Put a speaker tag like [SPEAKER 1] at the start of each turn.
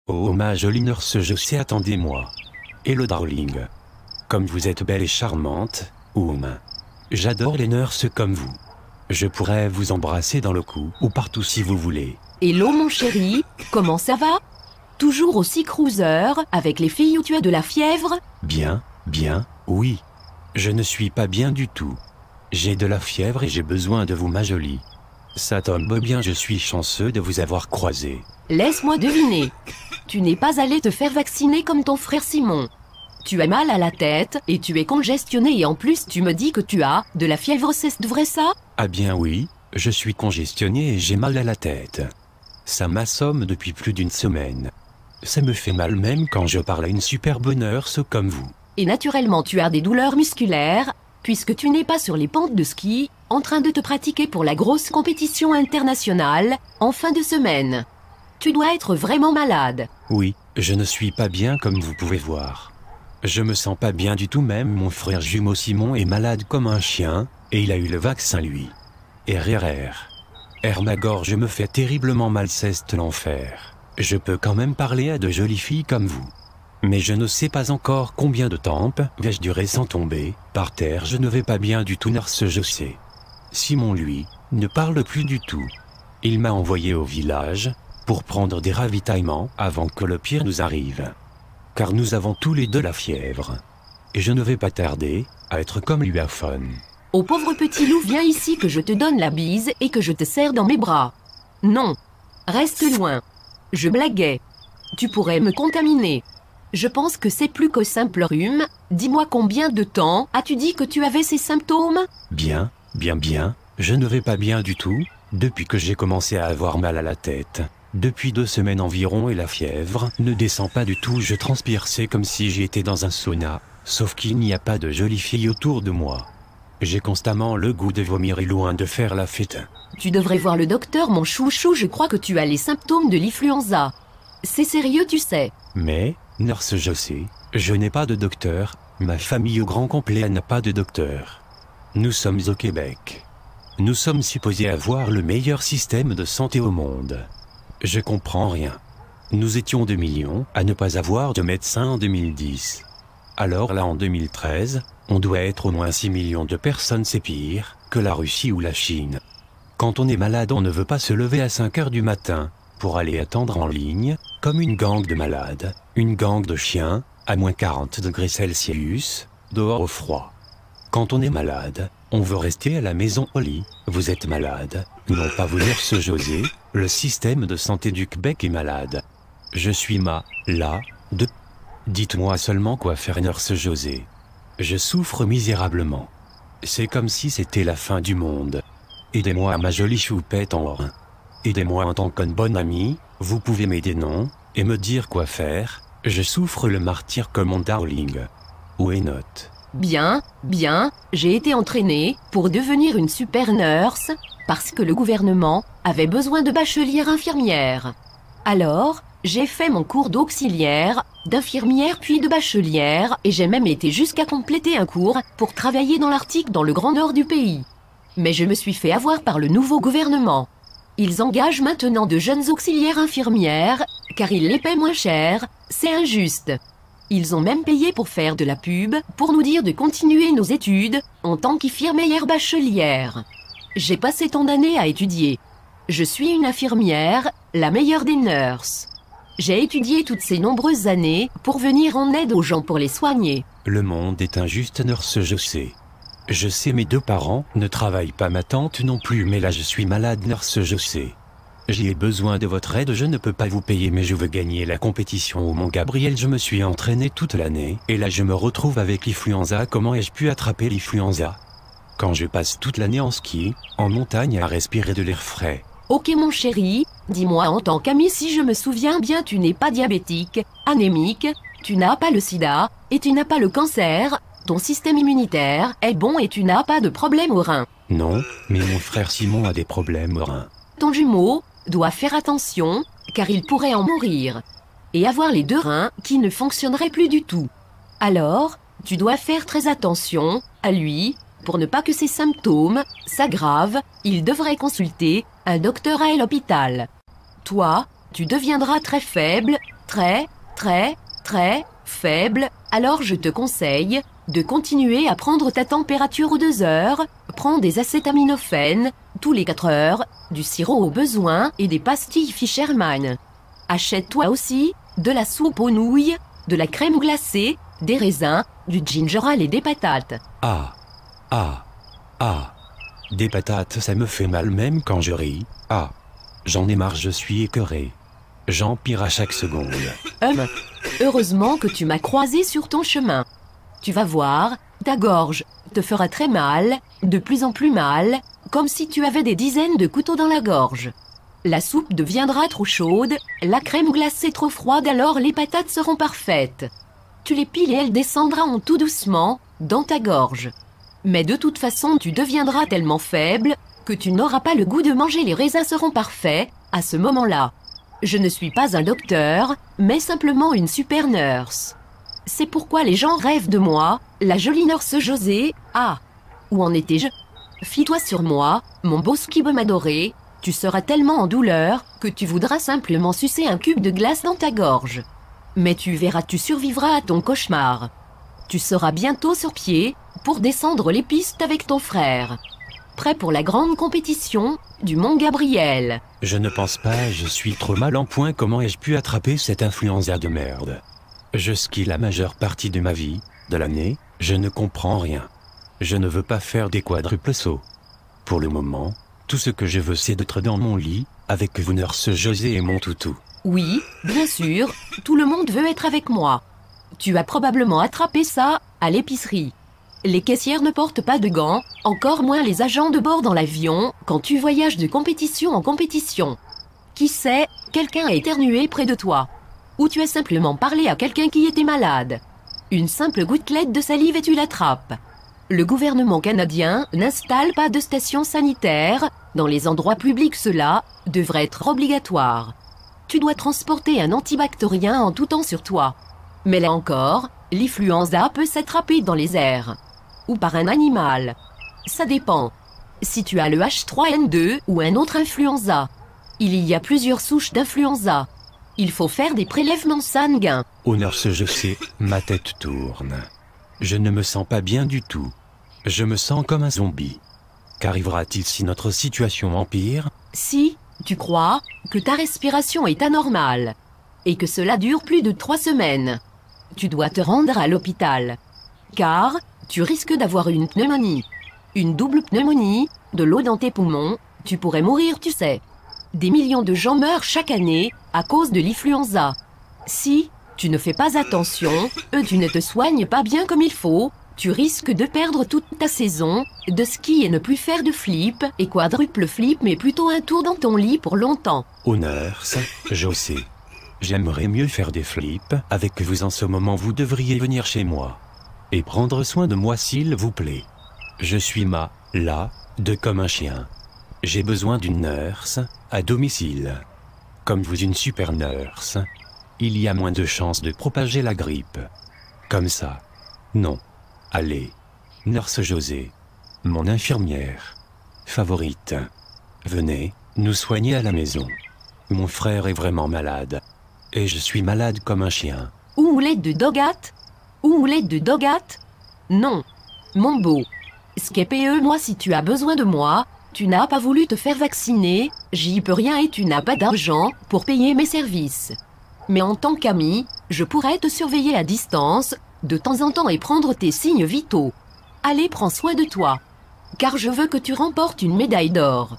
[SPEAKER 1] Oh ma jolie nurse, je sais, attendez-moi. Hello darling. Comme vous êtes belle et charmante, j'adore les nurses comme vous. Je pourrais vous embrasser dans le cou ou partout si vous voulez.
[SPEAKER 2] Hello mon chéri, comment ça va? Toujours aussi cruiser avec les filles où tu as de la fièvre?
[SPEAKER 1] Bien, oui. Je ne suis pas bien du tout. J'ai de la fièvre et j'ai besoin de vous ma jolie. Ça tombe bien, je suis chanceux de vous avoir croisé.
[SPEAKER 2] Laisse-moi deviner. Tu n'es pas allé te faire vacciner comme ton frère Simon. Tu as mal à la tête et tu es congestionné et en plus tu me dis que tu as de la fièvre, c'est vrai ça?
[SPEAKER 1] Ah bien oui, je suis congestionné et j'ai mal à la tête. Ça m'assomme depuis plus d'une semaine. Ça me fait mal même quand je parle à une superbe nurse comme vous.
[SPEAKER 2] Et naturellement tu as des douleurs musculaires, puisque tu n'es pas sur les pentes de ski, en train de te pratiquer pour la grosse compétition internationale, en fin de semaine. Tu dois être vraiment malade.
[SPEAKER 1] Oui, je ne suis pas bien comme vous pouvez voir. Je me sens pas bien du tout, même mon frère jumeau Simon est malade comme un chien, et il a eu le vaccin lui. Ma gorge me fait terriblement mal, c'est l'enfer. Je peux quand même parler à de jolies filles comme vous. Mais je ne sais pas encore combien de temps vais-je durer sans tomber par terre, je ne vais pas bien du tout nurse, je sais. Simon lui, ne parle plus du tout. Il m'a envoyé au village pour prendre des ravitaillements avant que le pire nous arrive. Car nous avons tous les deux la fièvre. Et je ne vais pas tarder à être comme lui à fun.
[SPEAKER 2] Oh pauvre petit loup, viens ici que je te donne la bise et que je te serre dans mes bras. Non, reste loin. Je blaguais. Tu pourrais me contaminer. Je pense que c'est plus que simple rhume. Dis-moi combien de temps as-tu dit que tu avais ces symptômes?
[SPEAKER 1] Bien. Je ne vais pas bien du tout, depuis que j'ai commencé à avoir mal à la tête. Depuis 2 semaines environ et la fièvre ne descend pas du tout, je transpire, c'est comme si j'étais dans un sauna. Sauf qu'il n'y a pas de jolies filles autour de moi. J'ai constamment le goût de vomir et loin de faire la fête.
[SPEAKER 2] Tu devrais voir le docteur mon chouchou, je crois que tu as les symptômes de l'influenza. C'est sérieux tu sais.
[SPEAKER 1] Mais, nurse, je sais, je n'ai pas de docteur, ma famille au grand complet n'a pas de docteur. Nous sommes au Québec. Nous sommes supposés avoir le meilleur système de santé au monde. Je comprends rien. Nous étions 2 millions à ne pas avoir de médecin en 2010. Alors là en 2013, on doit être au moins 6 millions de personnes, c'est pire que la Russie ou la Chine. Quand on est malade, on ne veut pas se lever à 5 heures du matin pour aller attendre en ligne, comme une gang de malades, une gang de chiens, à moins 40 degrés Celsius, dehors au froid. Quand on est malade, on veut rester à la maison au lit. Vous êtes malade, non pas vous nurse José, le système de santé du Québec est malade. Je suis malade. Dites-moi seulement quoi faire nurse José. Je souffre misérablement. C'est comme si c'était la fin du monde. Aidez-moi ma jolie choupette en or. Aidez-moi en tant qu'une bonne amie, vous pouvez m'aider non, et me dire quoi faire. Je souffre le martyre comme mon darling. Où est note?
[SPEAKER 2] Bien, j'ai été entraînée pour devenir une super nurse parce que le gouvernement avait besoin de bachelières infirmières. Alors, j'ai fait mon cours d'auxiliaire, d'infirmière puis de bachelière et j'ai même été jusqu'à compléter un cours pour travailler dans l'Arctique dans le grand nord du pays. Mais je me suis fait avoir par le nouveau gouvernement. Ils engagent maintenant de jeunes auxiliaires infirmières car ils les paient moins cher, c'est injuste. Ils ont même payé pour faire de la pub, pour nous dire de continuer nos études en tant qu'infirmière bachelière. J'ai passé tant d'années à étudier. Je suis une infirmière, la meilleure des nurses. J'ai étudié toutes ces nombreuses années pour venir en aide aux gens pour les soigner.
[SPEAKER 1] Le monde est injuste nurse, je sais. Je sais, mes 2 parents ne travaillent pas, ma tante non plus, mais là je suis malade nurse, je sais. J'ai besoin de votre aide, je ne peux pas vous payer mais je veux gagner la compétition au Mont Gabriel, je me suis entraîné toute l'année et là je me retrouve avec l'influenza. Comment ai-je pu attraper l'influenza? Quand je passe toute l'année en ski, en montagne à respirer de l'air frais.
[SPEAKER 2] Ok mon chéri, dis-moi en tant qu'ami si je me souviens bien tu n'es pas diabétique, anémique, tu n'as pas le sida et tu n'as pas le cancer, ton système immunitaire est bon et tu n'as pas de problème au rein.
[SPEAKER 1] Non, mais mon frère Simon a des problèmes au rein.
[SPEAKER 2] Ton jumeau doit faire attention, car il pourrait en mourir. Et avoir les 2 reins qui ne fonctionneraient plus du tout. Alors, tu dois faire très attention à lui, pour ne pas que ses symptômes s'aggravent, il devrait consulter un docteur à l'hôpital. Toi, tu deviendras très faible, très, très, très faible, alors je te conseille de continuer à prendre ta température aux 2 heures, prends des acétaminophènes, tous les 4 heures, du sirop au besoin et des pastilles Fisherman. Achète-toi aussi de la soupe aux nouilles, de la crème glacée, des raisins, du ginger ale et des patates.
[SPEAKER 1] Ah, ah, ah. Des patates, ça me fait mal même quand je ris. Ah, j'en ai marre, je suis écœuré. J'empire à chaque seconde.
[SPEAKER 2] Heureusement que tu m'as croisé sur ton chemin. Tu vas voir, ta gorge te fera très mal, de plus en plus mal, comme si tu avais des dizaines de couteaux dans la gorge. La soupe deviendra trop chaude, la crème glacée trop froide, alors les patates seront parfaites. Tu les piles et elle descendra en tout doucement dans ta gorge. Mais de toute façon, tu deviendras tellement faible que tu n'auras pas le goût de manger. Les raisins seront parfaits à ce moment-là. Je ne suis pas un docteur, mais simplement une super nurse. C'est pourquoi les gens rêvent de moi, la jolie nurse José. Ah, où en étais-je? Fie-toi sur moi, mon beau skibum adoré. Tu seras tellement en douleur que tu voudras simplement sucer un cube de glace dans ta gorge. Mais tu verras, tu survivras à ton cauchemar. Tu seras bientôt sur pied pour descendre les pistes avec ton frère. Prêt pour la grande compétition du Mont Gabriel.
[SPEAKER 1] Je ne pense pas, je suis trop mal en point. Comment ai-je pu attraper cette influenza de merde? Je skie la majeure partie de ma vie, de l'année, je ne comprends rien. Je ne veux pas faire des quadruples sauts. Pour le moment, tout ce que je veux, c'est d'être dans mon lit, avec vous nurse José et mon toutou.
[SPEAKER 2] Oui, bien sûr, tout le monde veut être avec moi. Tu as probablement attrapé ça à l'épicerie. Les caissières ne portent pas de gants, encore moins les agents de bord dans l'avion, quand tu voyages de compétition en compétition. Qui sait, quelqu'un a éternué près de toi. Ou tu as simplement parlé à quelqu'un qui était malade. Une simple gouttelette de salive et tu l'attrapes. Le gouvernement canadien n'installe pas de station sanitaire. Dans les endroits publics, cela devrait être obligatoire. Tu dois transporter un antibactérien en tout temps sur toi. Mais là encore, l'influenza peut s'attraper dans les airs. Ou par un animal. Ça dépend. Si tu as le H3N2 ou un autre influenza. Il y a plusieurs souches d'influenza. Il faut faire des prélèvements sanguins.
[SPEAKER 1] Oh nurse, je sais, ma tête tourne. Je ne me sens pas bien du tout. Je me sens comme un zombie. Qu'arrivera-t-il si notre situation empire?
[SPEAKER 2] Si tu crois que ta respiration est anormale et que cela dure plus de 3 semaines, tu dois te rendre à l'hôpital. Car tu risques d'avoir une pneumonie. Une double pneumonie, de l'eau dans tes poumons, tu pourrais mourir, tu sais. Des millions de gens meurent chaque année à cause de l'influenza. Si tu ne fais pas attention, tu ne te soignes pas bien comme il faut, tu risques de perdre toute ta saison de ski et ne plus faire de flip et quadruple flip, mais plutôt un tour dans ton lit pour longtemps.
[SPEAKER 1] Oh nurse, je sais. J'aimerais mieux faire des flips avec vous en ce moment. Vous devriez venir chez moi et prendre soin de moi s'il vous plaît. Je suis de comme un chien. J'ai besoin d'une nurse à domicile. Comme vous, une super nurse, il y a moins de chances de propager la grippe. Comme ça. Non. Allez. Nurse José. Mon infirmière favorite. Venez nous soigner à la maison. Mon frère est vraiment malade. Et je suis malade comme un chien.
[SPEAKER 2] Omelette de dogat? Omelette de dogat? Non. Mon beau. Skpe, moi, si tu as besoin de moi, tu n'as pas voulu te faire vacciner, j'y peux rien et tu n'as pas d'argent pour payer mes services. Mais en tant qu'ami, je pourrais te surveiller à distance, de temps en temps, et prendre tes signes vitaux. Allez, prends soin de toi. Car je veux que tu remportes une médaille d'or.